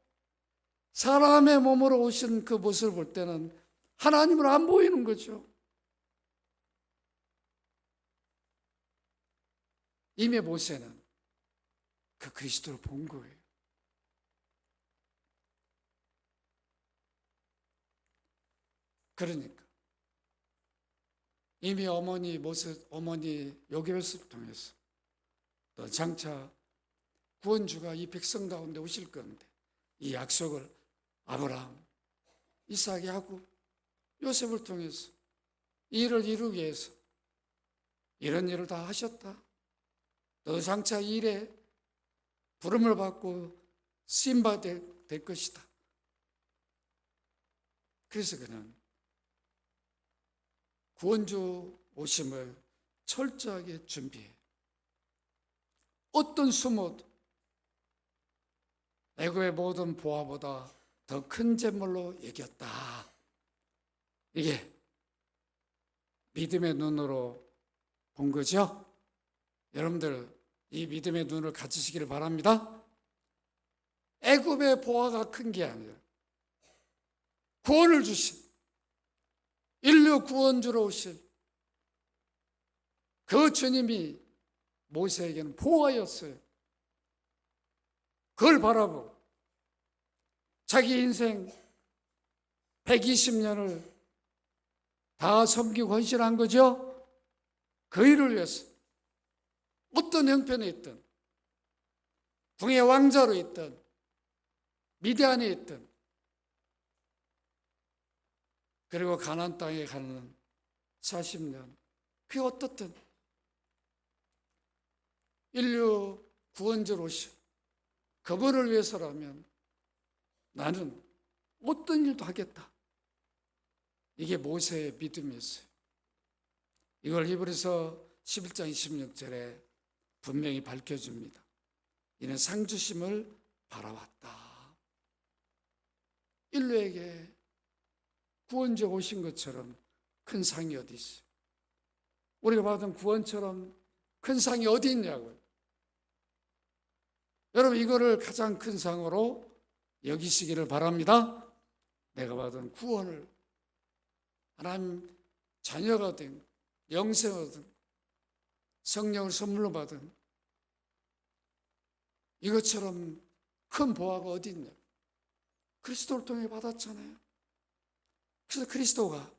[SPEAKER 1] 사람의 몸으로 오신 그 모습을 볼 때는 하나님을 안 보이는 거죠. 이미 모세는 그 그리스도를 본 거예요. 그러니까 이미 어머니 요게벳을 통해서 또 장차 구원주가 이 백성 가운데 오실 건데 이 약속을 아브라함, 이삭, 야곱, 요셉을 통해서 이 일을 이루기 위해서 이런 일을 다 하셨다. 너 장차 이 일에 부름을 받고 쓰임받게 될 것이다. 그래서 그는 구원주 오심을 철저하게 준비해. 어떤 수모도 애굽의 모든 보화보다 더 큰 재물로 여겼다. 이게 믿음의 눈으로 본 거죠. 여러분들 이 믿음의 눈을 가지시기를 바랍니다. 애굽의 보화가 큰 게 아니라 구원을 주신 인류 구원주로 오실 그 주님이 모세에게는 보화였어요. 그걸 바라보고 자기 인생 120년을 다 섬기고 헌신한 거죠. 그 일을 위해서 어떤 형편에 있든 궁의 왕자로 있든 미디안에 있든 그리고 가나안 땅에 가는 40년 그게 어떻든 인류 구원자로 오신 그분을 위해서라면 나는 어떤 일도 하겠다. 이게 모세의 믿음이었어요. 이걸 히브리서 11장 26절에 분명히 밝혀줍니다. 이는 상 주심을 바라왔다. 인류에게 구원자 오신 것처럼 큰 상이 어디 있어요? 우리가 받은 구원처럼 큰 상이 어디 있냐고요. 여러분 이거를 가장 큰 상으로 여기시기를 바랍니다. 내가 받은 구원을 하나님 자녀가 된 영생을 얻은 성령을 선물로 받은 이것처럼 큰 보화가 어디 있냐. 그리스도를 통해 받았잖아요. 그래서 그리스도가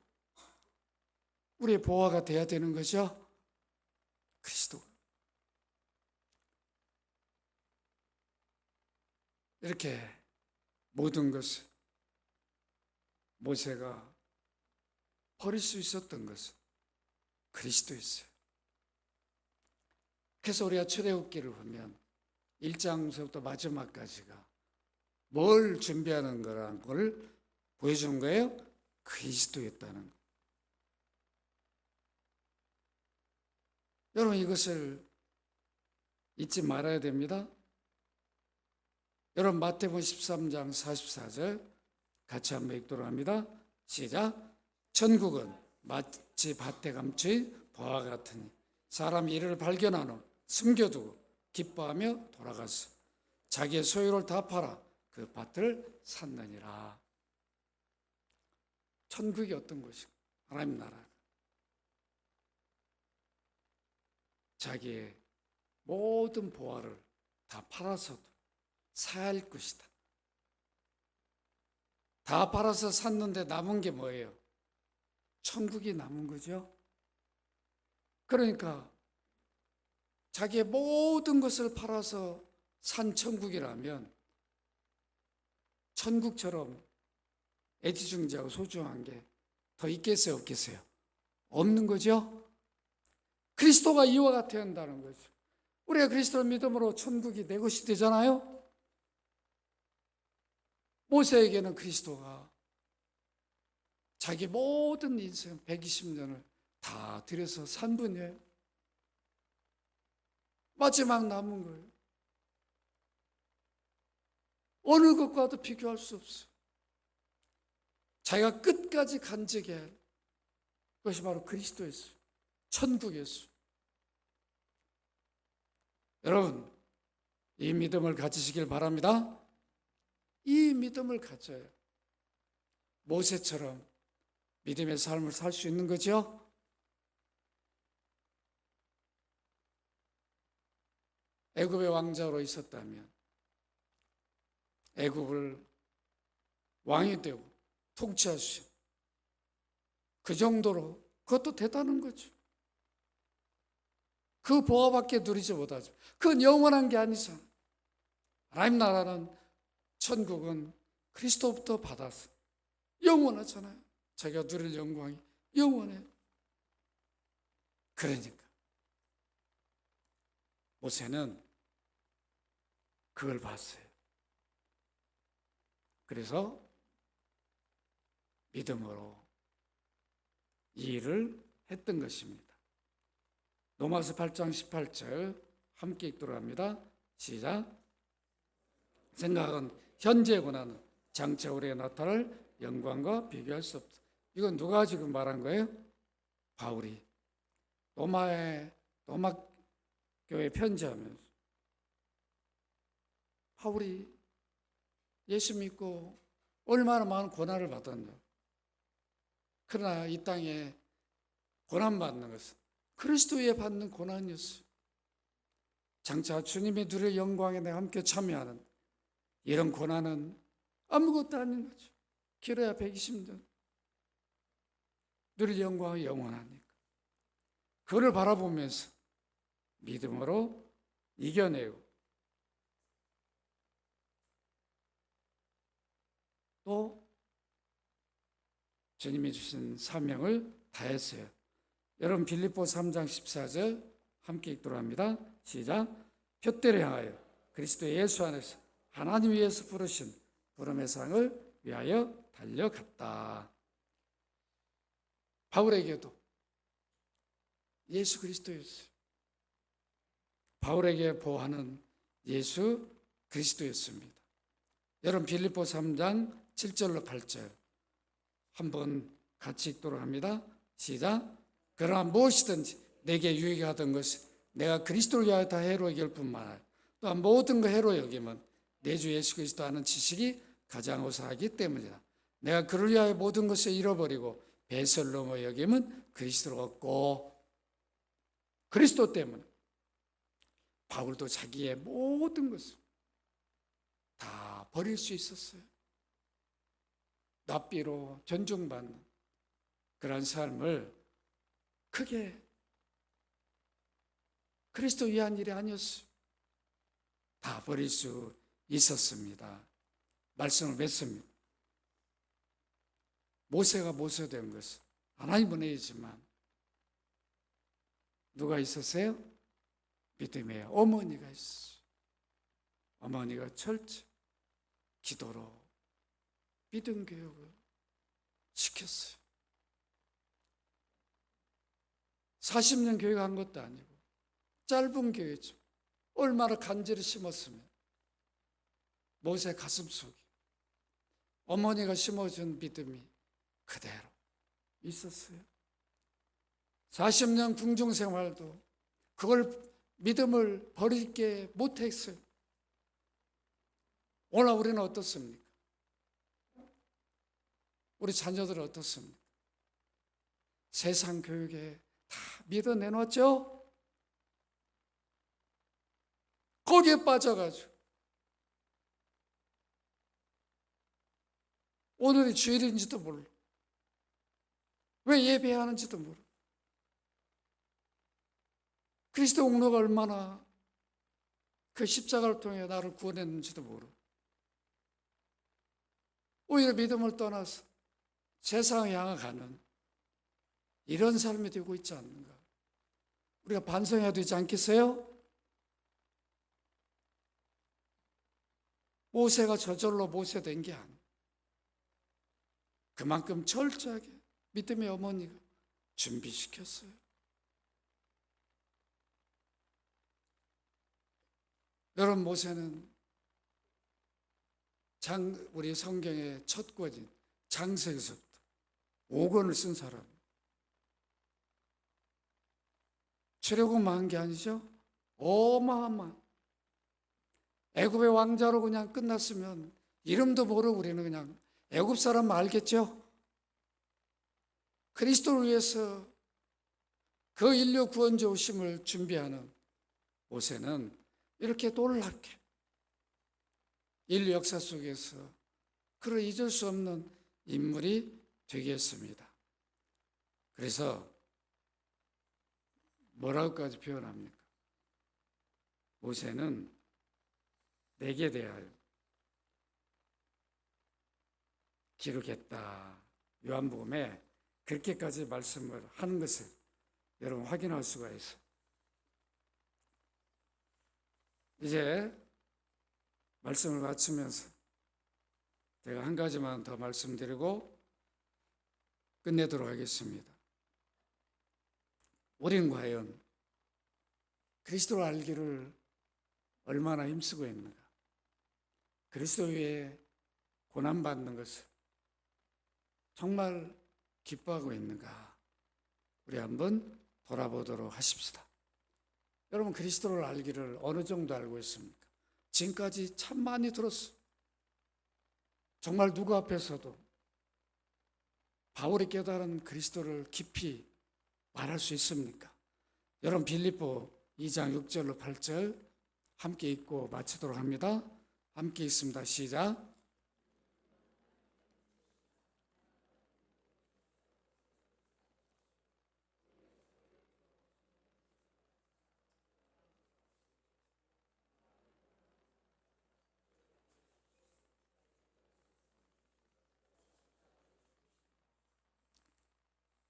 [SPEAKER 1] 우리의 보화가 돼야 되는 거죠. 그리스도가 이렇게 모든 것을 모세가 버릴 수 있었던 것은 그리스도였어요. 그래서 우리가 출애굽기를 보면 1장부터 마지막까지가 뭘 준비하는 거라는 걸 보여주는 거예요. 그리스도였다는 거. 여러분 이것을 잊지 말아야 됩니다. 여러분 마태복음 13장 44절 같이 한번 읽도록 합니다. 시작. 천국은 마치 밭에 감추인 보화 같으니 사람이 이를 발견한 후 숨겨두고 기뻐하며 돌아가서 자기의 소유를 다 팔아 그 밭을 샀느니라. 천국이 어떤 곳인가? 하나님 나라. 자기의 모든 보화를 다 팔아서도 사야 할 것이다. 다 팔아서 샀는데 남은 게 뭐예요? 천국이 남은 거죠. 그러니까 자기의 모든 것을 팔아서 산 천국이라면 천국처럼 애지중지하고 소중한 게 더 있겠어요, 없겠어요? 없는 거죠. 그리스도가 이와 같아야 한다는 거죠. 우리가 그리스도를 믿음으로 천국이 내 것이 되잖아요. 모세에게는 그리스도가 자기 모든 인생 120년을 다 들여서 산 분이에요. 마지막 남은 거예요. 어느 것과도 비교할 수 없어요. 자기가 끝까지 간직해야 할 것이 바로 그리스도였어요. 천국이었어요. 여러분, 이 믿음을 가지시길 바랍니다. 이 믿음을 가져야 모세처럼 믿음의 삶을 살 수 있는 거죠. 애굽의 왕자로 있었다면 애굽을 왕이 되고 통치할 수 있는 그 정도로 그것도 대단한 거죠. 그 보화밖에 누리지 못하죠. 그건 영원한 게 아니잖아요. 하나님 나라는 천국은 그리스도부터 받아서 영원하잖아요. 자기가 누릴 영광이 영원해요. 그러니까 모세는 그걸 봤어요. 그래서 믿음으로 이 일을 했던 것입니다. 로마서 8장 18절 함께 읽도록 합니다. 시작. 생각은 현재의 고난은 장차 우리에 나타날 영광과 비교할 수 없다. 이건 누가 지금 말한 거예요? 바울이 로마 교회 편지하면서 바울이 예수 믿고 얼마나 많은 고난을 받았나. 그러나 이 땅에 고난받는 것은 그리스도에 받는 고난이었어요. 장차 주님이 누릴 영광에 내가 함께 참여하는 이런 고난은 아무것도 아닌 거죠. 길어야 120년. 누릴 영광이 영원하니까. 그를 바라보면서 믿음으로 이겨내고 또 주님이 주신 사명을 다했어요. 여러분 빌립보 3장 14절 함께 읽도록 합니다. 시작. 표대를 향하여 그리스도 예수 안에서 하나님 위에서 부르신 부름의 상을 위하여 달려갔다. 바울에게도 예수 그리스도였어요. 바울에게 보하는 예수 그리스도였습니다. 여러분 빌립보 3장 7절로 8절 한번 같이 읽도록 합니다. 시작. 그러나 무엇이든지 내게 유익하던 것이 내가 그리스도를 위하여 다 해로 여길 뿐만 아니라 또한 모든 거 해로 여기면 내 주 예수 그리스도 아는 지식이 가장 우수하기 때문이다. 내가 그를 위하여 모든 것을 잃어버리고 배설을 넘어 여기면 그리스도를 얻고. 그리스도 때문에 바울도 자기의 모든 것을 다 버릴 수 있었어요. 납비로 존중받는 그런 삶을 크게 그리스도 위한 일이 아니었어요. 다 버릴 수 있었습니다. 말씀을 맺습니다. 모세가 모세된 것은 하나님 은혜이지만 누가 있었어요? 믿음의 어머니가 있었어요. 어머니가 철저히 기도로 믿음 교육을 시켰어요. 40년 교육한 것도 아니고 짧은 교육이죠. 얼마나 간절히 심었으면 모세 가슴 속에 어머니가 심어준 믿음이 그대로 있었어요. 40년 궁중생활도 그걸 믿음을 버리게 못했어요. 오늘 우리는 어떻습니까? 우리 자녀들은 어떻습니까? 세상 교육에 다 믿어 내놓았죠? 거기에 빠져가지고 오늘이 주일인지도 몰라. 왜 예배하는지도 몰라. 그리스도 공로가 얼마나 그 십자가를 통해 나를 구원했는지도 모르고 오히려 믿음을 떠나서 세상을 향해가는 이런 삶이 되고 있지 않는가. 우리가 반성해야 되지 않겠어요? 모세가 저절로 모세된 게 아니에요. 그만큼 철저하게 믿음의 어머니가 준비시켰어요. 여러분, 모세는 우리 성경의 첫 권인 장세기서부터 5권을 쓴 사람. 출애굽만 한 게 아니죠. 어마어마한 애굽의 왕자로 그냥 끝났으면 이름도 모르고 우리는 그냥 애굽 사람 알겠죠? 그리스도를 위해서 그 인류 구원자 오심을 준비하는 모세는 이렇게 놀랍게 인류 역사 속에서 그를 잊을 수 없는 인물이 되겠습니다. 그래서 뭐라고까지 표현합니까? 모세는 내게 대하여 기록했다. 요한복음에 그렇게까지 말씀을 하는 것을 여러분 확인할 수가 있어요. 이제 말씀을 마치면서 제가 한 가지만 더 말씀드리고 끝내도록 하겠습니다. 우리는 과연 그리스도를 알기를 얼마나 힘쓰고 있는가? 그리스도 위에 고난받는 것을 정말 기뻐하고 있는가? 우리 한번 돌아보도록 하십시다. 여러분, 그리스도를 알기를 어느 정도 알고 있습니까? 지금까지 참 많이 들었어. 정말 누구 앞에서도 바울이 깨달은 그리스도를 깊이 말할 수 있습니까? 여러분, 빌립보 2장 6절로 8절 함께 읽고 마치도록 합니다. 함께 읽습니다. 시작.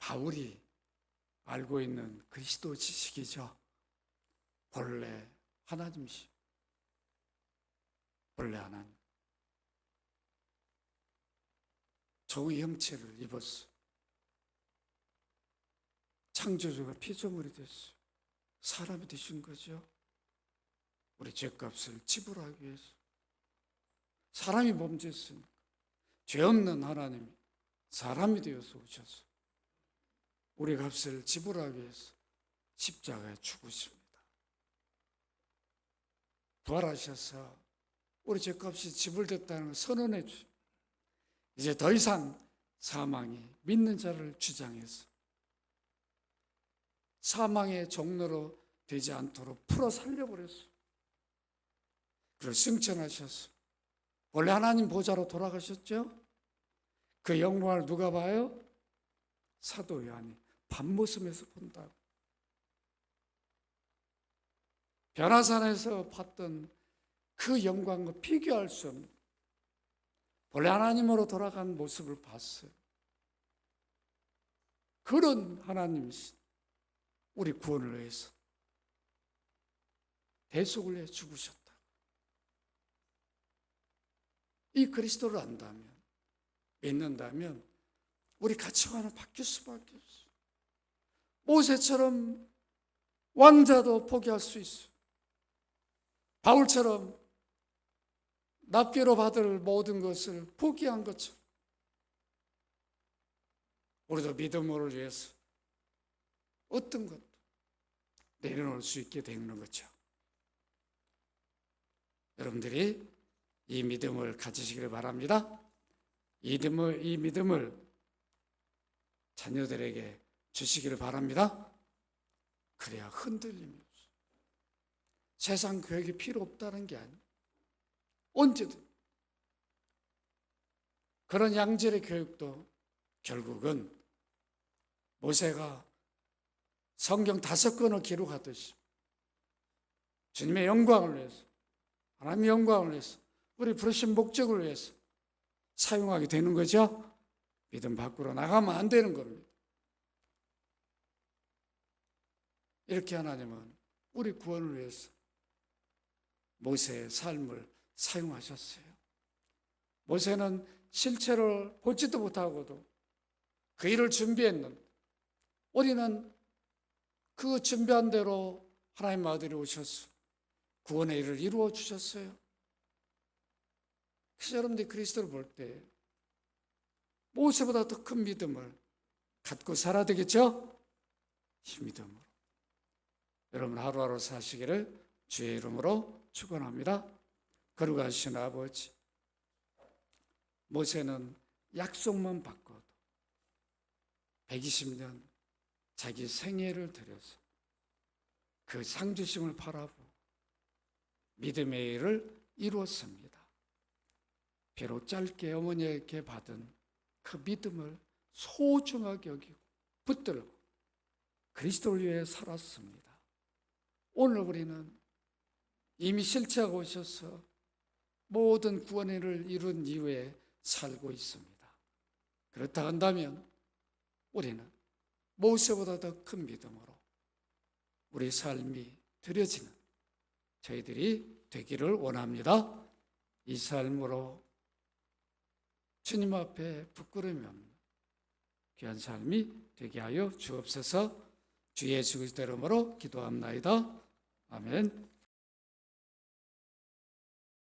[SPEAKER 1] 바울이 알고 있는 그리스도 지식이죠. 본래 하나님이시. 본래 하나님. 종의 형체를 입었어. 창조주가 피조물이 됐어. 사람이 되신 거죠. 우리 죄값을 지불하기 위해서. 사람이 범죄했으니까 죄 없는 하나님이 사람이 되어서 오셔서 우리 값을 지불하기 위해서 십자가에 죽으십니다. 부활하셔서 우리 죄값이 지불됐다는 걸 선언해 주시고 이제 더 이상 사망이 믿는 자를 주장해서 사망의 종로로 되지 않도록 풀어 살려버렸어. 그리고 승천하셔서 원래 하나님 보좌로 돌아가셨죠? 그 영광을 누가 봐요? 사도 요한이 밤모습에서 본다고. 변화산에서 봤던 그 영광과 비교할 수 없는 원래 하나님으로 돌아간 모습을 봤어요. 그런 하나님이신 우리 구원을 위해서 대속을 위해 죽으셨다. 이 그리스도를 안다면, 믿는다면 우리 가치관은 바뀔 수밖에 없어요. 모세처럼 왕자도 포기할 수 있어요. 바울처럼 납기로 받을 모든 것을 포기한 것처럼 우리도 믿음을 위해서 어떤 것도 내려놓을 수 있게 되는 거죠. 여러분들이 이 믿음을 가지시기를 바랍니다. 이 믿음을 자녀들에게 주시기를 바랍니다. 그래야 흔들림이 없어. 세상 교육이 필요 없다는 게 아니에요. 언제든. 그런 양질의 교육도 결국은 모세가 성경 5권을 기록하듯이 주님의 영광을 위해서, 하나님의 영광을 위해서, 우리 부르신 목적을 위해서 사용하게 되는 거죠. 믿음 밖으로 나가면 안 되는 겁니다. 이렇게 하나님은 우리 구원을 위해서 모세의 삶을 사용하셨어요. 모세는 실체를 보지도 못하고도 그 일을 준비했는데 우리는 그 준비한 대로 하나님의 아들이 오셔서 구원의 일을 이루어 주셨어요. 그래서 여러분들이 그리스도를 볼 때 모세보다 더 큰 믿음을 갖고 살아야 되겠죠? 이 믿음으로 여러분 하루하루 사시기를 주의 이름으로 축원합니다. 거룩하신 아버지, 모세는 약속만 받고도 120년 자기 생애를 들여서 그 상주심을 바라보고 믿음의 일을 이루었습니다. 비록 짧게 어머니에게 받은 그 믿음을 소중하게 여기고 붙들고 그리스도를 위해 살았습니다. 오늘 우리는 이미 실체하고 오셔서 모든 구원의 일을 이룬 이후에 살고 있습니다. 그렇다 한다면 우리는 모세보다 더 큰 믿음으로 우리 삶이 드려지는 저희들이 되기를 원합니다. 이 삶으로 주님 앞에 부끄러움이 없는 귀한 삶이 되게 하여 주옵소서. 주 예수 그리스도 이름으로 기도합나이다. 아멘.